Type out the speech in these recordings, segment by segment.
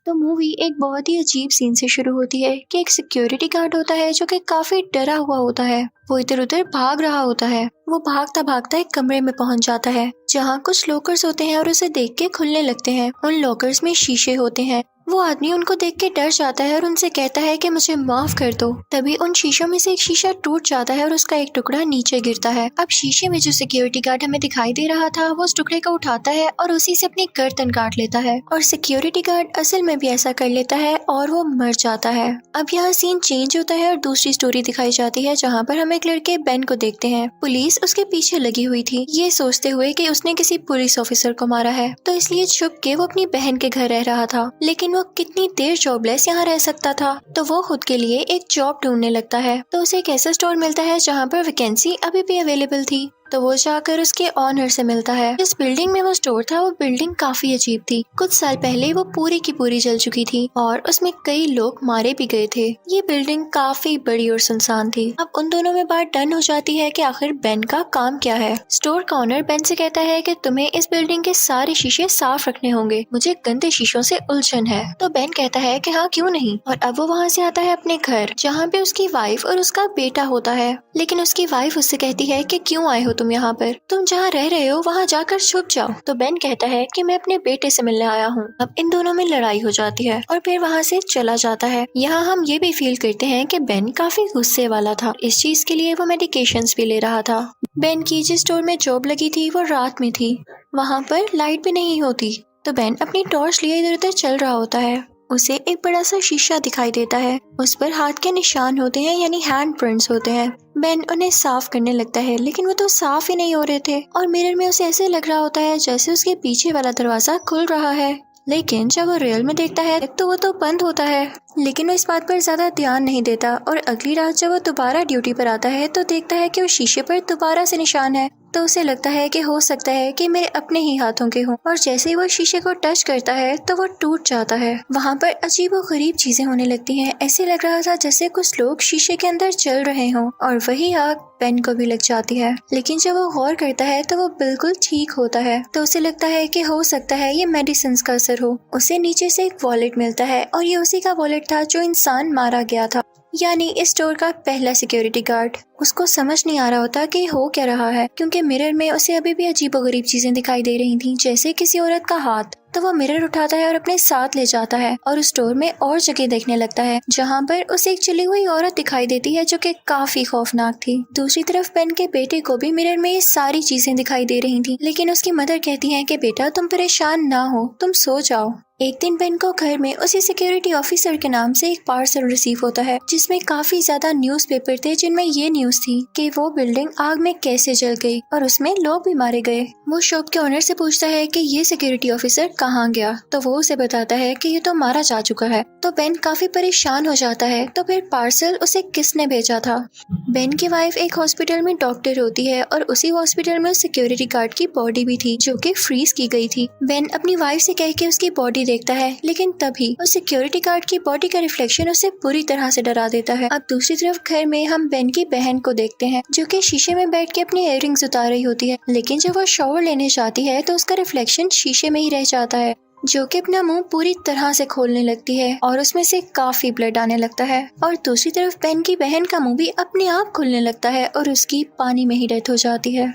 तो मूवी एक बहुत ही अजीब सीन से शुरू होती है कि एक सिक्योरिटी गार्ड होता है जो कि काफी डरा हुआ होता है। वो इधर उधर भाग रहा होता है। वो भागता भागता एक कमरे में पहुंच जाता है जहां कुछ लॉकर्स होते हैं और उसे देख के खुलने लगते हैं। उन लॉकर्स में शीशे होते हैं। वो आदमी उनको देख के डर जाता है और उनसे कहता है कि मुझे माफ कर दो। तभी उन शीशों में से एक शीशा टूट जाता है और उसका एक टुकड़ा नीचे गिरता है। अब शीशे में जो सिक्योरिटी गार्ड हमें दिखाई दे रहा था वो उस टुकड़े को उठाता है और उसी से अपनी गर्दन काट लेता है। और सिक्योरिटी गार्ड असल में भी ऐसा कर लेता है और वो मर जाता है। अब यहाँ सीन चेंज होता है और दूसरी स्टोरी दिखाई जाती है जहाँ पर हम एक लड़के बेन को देखते हैं। पुलिस उसके पीछे लगी हुई थी, ये सोचते हुए कि उसने किसी पुलिस ऑफिसर को मारा है, तो इसलिए छुप के वो अपनी बहन के घर रह रहा था। लेकिन वो कितनी देर जॉबलेस यहाँ रह सकता था, तो वो खुद के लिए एक जॉब ढूंढने लगता है। तो उसे एक ऐसा स्टोर मिलता है जहाँ पर वैकेंसी अभी भी अवेलेबल थी। तो वो जाकर उसके ऑनर से मिलता है। जिस बिल्डिंग में वो स्टोर था वो बिल्डिंग काफी अजीब थी। कुछ साल पहले वो पूरी की पूरी जल चुकी थी और उसमें कई लोग मारे भी गए थे। ये बिल्डिंग काफी बड़ी और सुनसान थी। अब उन दोनों में बात डन हो जाती है कि आखिर बेन का काम क्या है। स्टोर का ऑनर बेन से कहता है कि तुम्हें इस बिल्डिंग के सारे शीशे साफ रखने होंगे, मुझे गंदे शीशों से उलझन है। तो बेन कहता है कि हाँ क्यों नहीं। और अब वो वहाँ से आता है अपने घर जहाँ पे उसकी वाइफ और उसका बेटा होता है। लेकिन उसकी वाइफ उससे कहती है कि क्यों आए हो तुम यहाँ पर, तुम जहाँ रह रहे हो वहाँ जाकर छुप जाओ। तो बेन कहता है कि मैं अपने बेटे से मिलने आया हूँ। अब इन दोनों में लड़ाई हो जाती है और फिर वहाँ से चला जाता है। यहाँ हम ये भी फील करते हैं कि बेन काफी गुस्से वाला था। इस चीज के लिए वो मेडिकेशंस भी ले रहा था। बेन की जिस स्टोर में जॉब लगी थी वो रात में थी, वहाँ पर लाइट भी नहीं होती। तो बेन अपनी टॉर्च लिए इधर उधर चल रहा होता है। उसे एक बड़ा सा शीशा दिखाई देता है, उस पर हाथ के निशान होते हैं यानी हैंड प्रिंट्स होते हैं। बेन उन्हें साफ करने लगता है लेकिन वो तो साफ ही नहीं हो रहे थे और मिरर में उसे ऐसे लग रहा होता है जैसे उसके पीछे वाला दरवाजा खुल रहा है। लेकिन जब वो रियल में देखता है तो वो तो बंद होता है। लेकिन वो इस बात पर ज्यादा ध्यान नहीं देता और अगली रात जब वो दोबारा ड्यूटी पर आता है तो देखता है कि उस शीशे पर दोबारा से निशान है। तो उसे लगता है कि हो सकता है कि मेरे अपने ही हाथों के हों। और जैसे ही वो शीशे को टच करता है तो वो टूट जाता है। वहाँ पर अजीब व गरीब चीजें होने लगती हैं। ऐसे लग रहा था जैसे कुछ लोग शीशे के अंदर चल रहे हों और वही आग बेन को भी लग जाती है। लेकिन जब वो गौर करता है तो वो बिल्कुल ठीक होता है। तो उसे लगता है कि हो सकता है ये मेडिसिन का असर हो। उसे नीचे से एक वॉलेट मिलता है और ये उसी का वॉलेट था जो इंसान मारा गया था, यानी इस स्टोर का पहला सिक्योरिटी गार्ड। उसको समझ नहीं आ रहा होता कि हो क्या रहा है, क्योंकि मिरर में उसे अभी भी अजीबोगरीब चीजें दिखाई दे रही थी, जैसे किसी औरत का हाथ। तो वो मिरर उठाता है और अपने साथ ले जाता है और उस स्टोर में और जगह देखने लगता है जहाँ पर उसे एक चली हुई औरत दिखाई देती है जो कि काफी खौफनाक थी। दूसरी तरफ बेन के बेटे को भी मिरर में ये सारी चीजें दिखाई दे रही थी, लेकिन उसकी मदर कहती है कि बेटा तुम परेशान ना हो, तुम सो जाओ। एक दिन बेन को घर में उसी सिक्योरिटी ऑफिसर के नाम से एक पार्सल रिसीव होता है जिसमें काफी ज्यादा न्यूज़पेपर थे, जिनमें ये न्यूज थी कि वो बिल्डिंग आग में कैसे जल गई और उसमें लोग भी मारे गए। वो शॉप के ओनर से पूछता है कि ये सिक्योरिटी ऑफिसर कहाँ गया, तो वो उसे बताता है कि ये तो मारा जा चुका है। तो बेन काफी परेशान हो जाता है। तो फिर पार्सल उसे किसने भेजा था। बेन की वाइफ एक हॉस्पिटल में डॉक्टर होती है और उसी हॉस्पिटल में सिक्योरिटी गार्ड की बॉडी भी थी जो कि फ्रीज की गई थी। बेन अपनी वाइफ से कह के उसकी बॉडी देखता है, लेकिन तभी उस सिक्योरिटी गार्ड की बॉडी का रिफ्लेक्शन उसे बुरी तरह से डरा देता है। अब दूसरी तरफ घर में हम बेन की बहन को देखते हैं जो कि शीशे में बैठ के अपनी इयररिंग्स उतार रही होती है, लेकिन जब वो शॉवर लेने जाती है तो उसका रिफ्लेक्शन शीशे में ही रह जाता है, जो कि अपना मुंह पूरी तरह से खोलने लगती है और उसमें से काफी ब्लड आने लगता है। और दूसरी तरफ बेन की बहन का मुंह भी अपने आप खुलने लगता है और उसकी पानी में ही डेथ हो जाती है।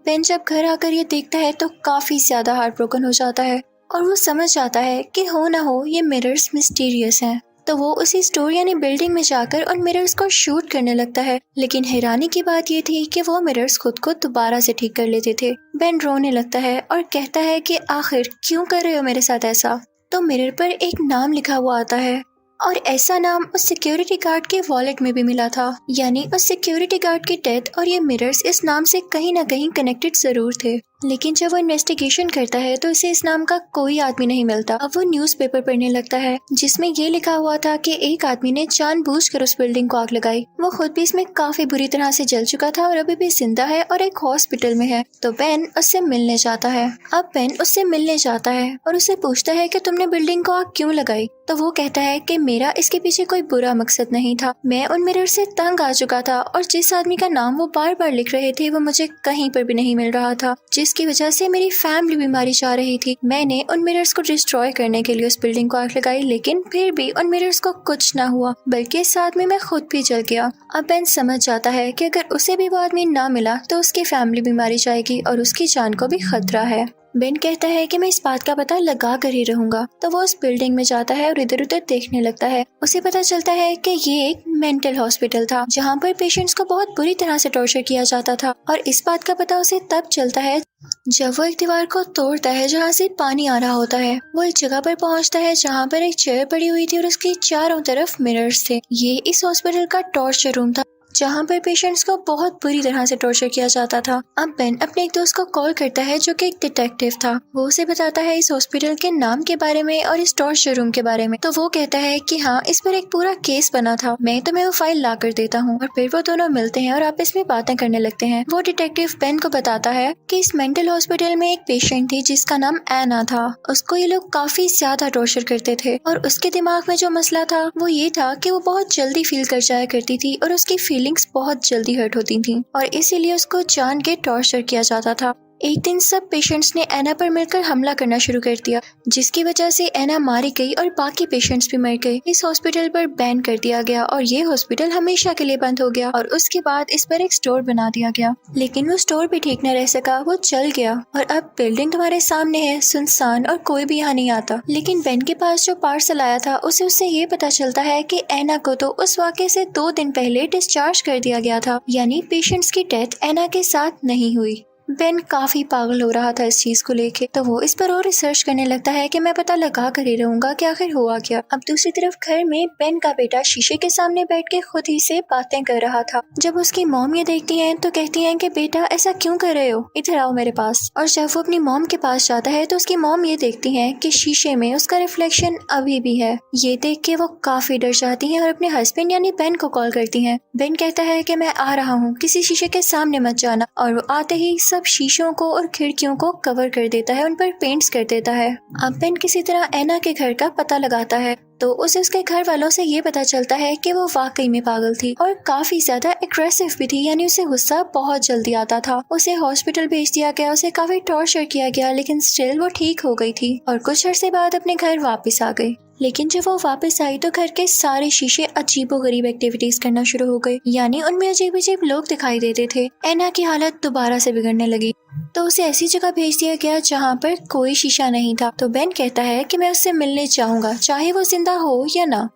बेन जब घर आकर ये देखता है तो काफी ज्यादा हार्ट ब्रोकन हो जाता है और वो समझ जाता है कि हो ना हो ये मिरर्स मिस्टीरियस हैं। तो वो उसी स्टोर यानी बिल्डिंग में जाकर उन मिरर्स को शूट करने लगता है। लेकिन हैरानी की बात ये थी कि वो मिरर्स खुद को दोबारा से ठीक कर लेते थे। बेन रोने लगता है और कहता है कि आखिर क्यों कर रहे हो मेरे साथ ऐसा। तो मिरर पर एक नाम लिखा हुआ आता है और ऐसा नाम उस सिक्योरिटी गार्ड के वॉलेट में भी मिला था, यानी उस सिक्योरिटी गार्ड की डेथ और ये मिरर्स इस नाम से कहीं ना कहीं कनेक्टेड जरूर थे। लेकिन जब वो इन्वेस्टिगेशन करता है तो इसे इस नाम का कोई आदमी नहीं मिलता। अब वो न्यूज़पेपर पढ़ने लगता है जिसमें ये लिखा हुआ था कि एक आदमी ने जानबूझकर उस बिल्डिंग को आग लगाई। वो खुद भी इसमें काफी बुरी तरह से जल चुका था और अभी भी जिंदा है और एक हॉस्पिटल में है। तो बेन उससे मिलने जाता है। अब बेन उससे मिलने जाता है और उससे पूछता है कि तुमने बिल्डिंग को आग क्यों लगाई। तो वो कहता है कि मेरा इसके पीछे कोई बुरा मकसद नहीं था। मैं उन मिरर से तंग आ चुका था और जिस आदमी का नाम वो बार बार लिख रहे थे वो मुझे कहीं पर भी नहीं मिल रहा था, जिसकी वजह से मेरी फैमिली भी मारी जा रही थी। मैंने उन मिरर्स को डिस्ट्रॉय करने के लिए उस बिल्डिंग को आग लगाई, लेकिन फिर भी उन मिरर्स को कुछ ना हुआ, बल्कि इस आदमी में खुद भी जल गया। अब बेन समझ जाता है कि अगर उसे भी वो आदमी ना मिला तो उसकी फैमिली भी मारी जाएगी और उसकी जान को भी खतरा है। बेन कहता है कि मैं इस बात का पता लगा कर ही रहूंगा। तो वो उस बिल्डिंग में जाता है और इधर उधर देखने लगता है। उसे पता चलता है कि ये एक मेंटल हॉस्पिटल था जहाँ पर पेशेंट्स को बहुत बुरी तरह से टॉर्चर किया जाता था। और इस बात का पता उसे तब चलता है जब वो एक दीवार को तोड़ता है जहाँ से पानी आ रहा होता है। वो एक जगह पर पहुँचता है जहाँ पर एक चेयर पड़ी हुई थी और उसके चारों तरफ मिरर्स थे। ये इस हॉस्पिटल का टॉर्चर रूम था जहाँ पर पेशेंट्स को बहुत बुरी तरह से टॉर्चर किया जाता था। अब बेन अपने एक दोस्त को कॉल करता है जो कि एक डिटेक्टिव था। वो उसे बताता है इस हॉस्पिटल के नाम के बारे में और इस टॉर्चर रूम के बारे में। तो वो कहता है कि हाँ, इस पर एक पूरा केस बना था, मैं तुम्हें वो फाइल ला कर देता हूँ। और फिर वो दोनों मिलते हैं और आपस में बातें करने लगते हैं। वो डिटेक्टिव बेन को बताता है कि इस मेंटल हॉस्पिटल में एक पेशेंट थी जिसका नाम एना था। उसको ये लोग काफी ज्यादा टॉर्चर करते थे और उसके दिमाग में जो मसला था वो ये था कि वो बहुत जल्दी फील कर जाया करती थी और उसकी फीलिंग्स बहुत जल्दी हर्ट होती थी और इसीलिए उसको जान के टॉर्चर किया जाता था। एक दिन सब पेशेंट्स ने एना पर मिलकर हमला करना शुरू कर दिया, जिसकी वजह से एना मारी गई और बाकी पेशेंट्स भी मर गए। इस हॉस्पिटल पर बैन कर दिया गया और ये हॉस्पिटल हमेशा के लिए बंद हो गया और उसके बाद इस पर एक स्टोर बना दिया गया। लेकिन वो स्टोर भी ठीक न रह सका, वो चल गया और अब बिल्डिंग तुम्हारे सामने है, सुनसान, और कोई भी यहाँ नहीं आता। लेकिन बेन के पास जो पार्सल आया था उससे ये पता चलता है कि एना को तो उस वाक़े से 2 दिन पहले डिस्चार्ज कर दिया गया था, यानी पेशेंट्स की डेथ एना के साथ नहीं हुई। बेन काफी पागल हो रहा था इस चीज को लेके, तो वो इस पर और रिसर्च करने लगता है कि मैं पता लगा कर ही रहूंगा कि आखिर हुआ क्या। अब दूसरी तरफ घर में बेन का बेटा शीशे के सामने बैठ के खुद ही से बातें कर रहा था। जब उसकी मॉम ये देखती हैं तो कहती हैं कि बेटा ऐसा क्यों कर रहे हो, इधर आओ मेरे पास। और जब वो अपनी मॉम के पास जाता है तो उसकी मॉम ये देखती हैं कि शीशे में उसका रिफ्लेक्शन अभी भी है। ये देख के वो काफी डर जाती हैं और अपने हस्बैंड यानी बेन को कॉल करती हैं। बेन कहता है कि मैं आ रहा हूँ, किसी शीशे के सामने मत जाना। और वो आते ही सब शीशों को और खिड़कियों को कवर कर देता है, उन पर पेंट्स कर देता है। अब बेन किसी तरह एना के घर का पता लगाता है तो उसे उसके घर वालों से ये पता चलता है कि वो वाकई में पागल थी और काफी ज्यादा एग्रेसिव भी थी, यानी उसे गुस्सा बहुत जल्दी आता था। उसे हॉस्पिटल भेज दिया गया, उसे काफी टॉर्चर किया गया, लेकिन स्टिल वो ठीक हो गई थी और कुछ अरसे बाद अपने घर वापस आ गई। लेकिन जब वो वापस आई तो घर के सारे शीशे अजीबोगरीब एक्टिविटीज करना शुरू हो गए, यानी उनमें अजीब अजीब लोग दिखाई देते थे। एना की हालत दोबारा से बिगड़ने लगी तो उसे ऐसी जगह भेज दिया गया जहाँ पर कोई शीशा नहीं था। तो बेन कहता है कि मैं उससे मिलने चाहूंगा, चाहे वो जिंदा हो या ना।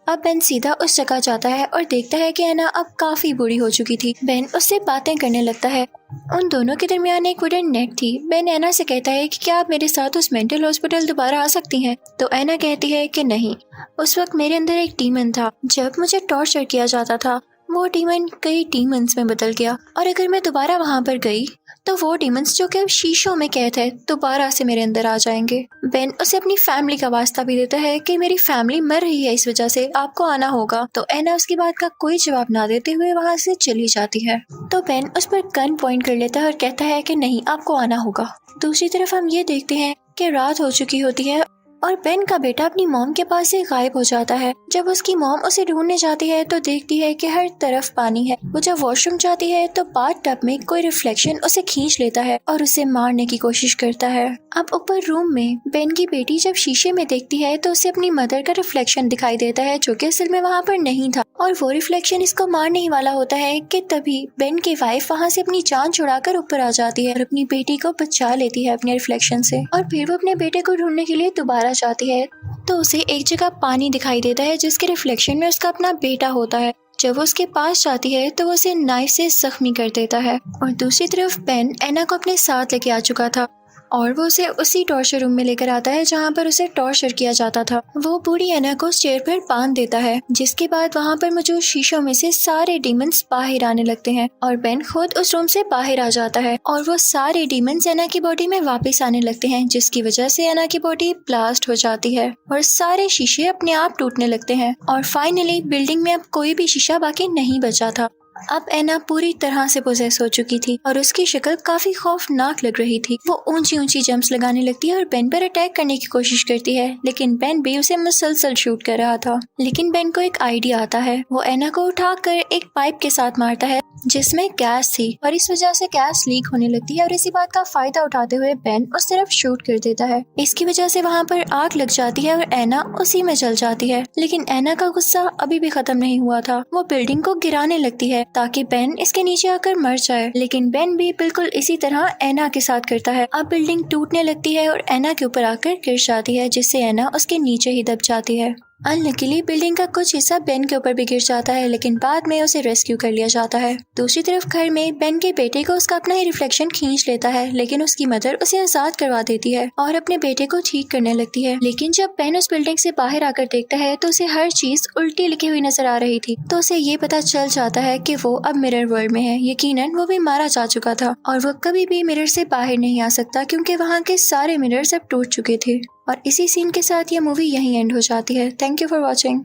अब बेन सीधा उस जगह जाता है और देखता है कि एना अब काफी बुरी हो चुकी थी। बेन उससे बातें करने लगता है। उन दोनों के दरमियान एक वुडन नेट थी। बेन एना से कहता है कि क्या आप मेरे साथ उस मेंटल हॉस्पिटल दोबारा आ सकती हैं? तो एना कहती है कि नहीं, उस वक्त मेरे अंदर एक डीमन था, जब मुझे टॉर्चर किया जाता था वो डीमन कई डीमंस में बदल गया और अगर मैं दोबारा वहाँ पर गई तो वो डीमंस जो कि अब शीशों में कैद है दोबारा से मेरे अंदर आ जाएंगे। बेन उसे अपनी फैमिली का वास्ता भी देता है कि मेरी फैमिली मर रही है, इस वजह से आपको आना होगा। तो एना उसकी बात का कोई जवाब ना देते हुए वहाँ से चली जाती है। तो बेन उस पर गन पॉइंट कर लेता है और कहता है कि नहीं, आपको आना होगा। दूसरी तरफ हम ये देखते हैं कि रात हो चुकी होती है और बेन का बेटा अपनी मॉम के पास से गायब हो जाता है। जब उसकी मॉम उसे ढूंढने जाती है तो देखती है कि हर तरफ पानी है। वो जब वॉशरूम जाती है तो बाथटब में कोई रिफ्लेक्शन उसे खींच लेता है और उसे मारने की कोशिश करता है। अब ऊपर रूम में बेन की बेटी जब शीशे में देखती है तो उसे अपनी मदर का रिफ्लेक्शन दिखाई देता है जो कि असल में वहाँ पर नहीं था और वो रिफ्लेक्शन इसको मारने ही वाला होता है कि तभी बेन की वाइफ वहाँ से अपनी जान छुड़ाकर ऊपर आ जाती है और अपनी बेटी को बचा लेती है अपने रिफ्लेक्शन से। और फिर वो अपने बेटे को ढूंढने के लिए दोबारा जाती है तो उसे एक जगह पानी दिखाई देता है जिसके रिफ्लेक्शन में उसका अपना बेटा होता है। जब वो उसके पास जाती है तो वो उसे नाइफ से जख्मी कर देता है। और दूसरी तरफ बेन एना को अपने साथ लेके आ चुका था और वो उसे उसी टॉर्चर रूम में लेकर आता है जहाँ पर उसे टॉर्चर किया जाता था। वो बूढ़ी एना को चेयर पर बांध देता है, जिसके बाद वहाँ पर मौजूद शीशों में से सारे डीमंस बाहर आने लगते हैं और बेन खुद उस रूम से बाहर आ जाता है और वो सारे डीमंस एना की बॉडी में वापस आने लगते हैं, जिसकी वजह से एना की बॉडी ब्लास्ट हो जाती है और सारे शीशे अपने आप टूटने लगते हैं और फाइनली बिल्डिंग में अब कोई भी शीशा बाकी नहीं बचा था। अब एना पूरी तरह से पोजेस हो चुकी थी और उसकी शक्ल काफी खौफनाक लग रही थी। वो ऊंची ऊंची जंप्स लगाने लगती है और बेन पर अटैक करने की कोशिश करती है, लेकिन बेन भी उसे मुसलसल शूट कर रहा था। लेकिन बेन को एक आइडिया आता है। वो एना को उठाकर एक पाइप के साथ मारता है जिसमें गैस थी और इस वजह से गैस लीक होने लगती है और इसी बात का फायदा उठाते हुए बेन उस तरफ शूट कर देता है। इसकी वजह से वहाँ पर आग लग जाती है और एना उसी में जल जाती है। लेकिन एना का गुस्सा अभी भी खत्म नहीं हुआ था। वो बिल्डिंग को गिराने लगती है ताकि बेन इसके नीचे आकर मर जाए, लेकिन बेन भी बिल्कुल इसी तरह एना के साथ करता है। अब बिल्डिंग टूटने लगती है और एना के ऊपर आकर गिर जाती है, जिससे एना उसके नीचे ही दब जाती है। अनलकीली बिल्डिंग का कुछ हिस्सा बेन के ऊपर भी गिर जाता है, लेकिन बाद में उसे रेस्क्यू कर लिया जाता है। दूसरी तरफ घर में बेन के बेटे को उसका अपना ही रिफ्लेक्शन खींच लेता है, लेकिन उसकी मदर उसे आजाद करवा देती है और अपने बेटे को ठीक करने लगती है। लेकिन जब बेन उस बिल्डिंग से बाहर आकर देखता है तो उसे हर चीज उल्टी लिखी हुई नजर आ रही थी। तो उसे ये पता चल जाता है कि वो अब मिरर वर्ल्ड में है। यकीनन वो भी मारा जा चुका था और वो कभी भी मिरर से बाहर नहीं आ सकता, क्योंकि वहाँ के सारे मिरर्स अब टूट चुके थे। और इसी सीन के साथ ये मूवी यहीं एंड हो जाती है। Thank you for watching.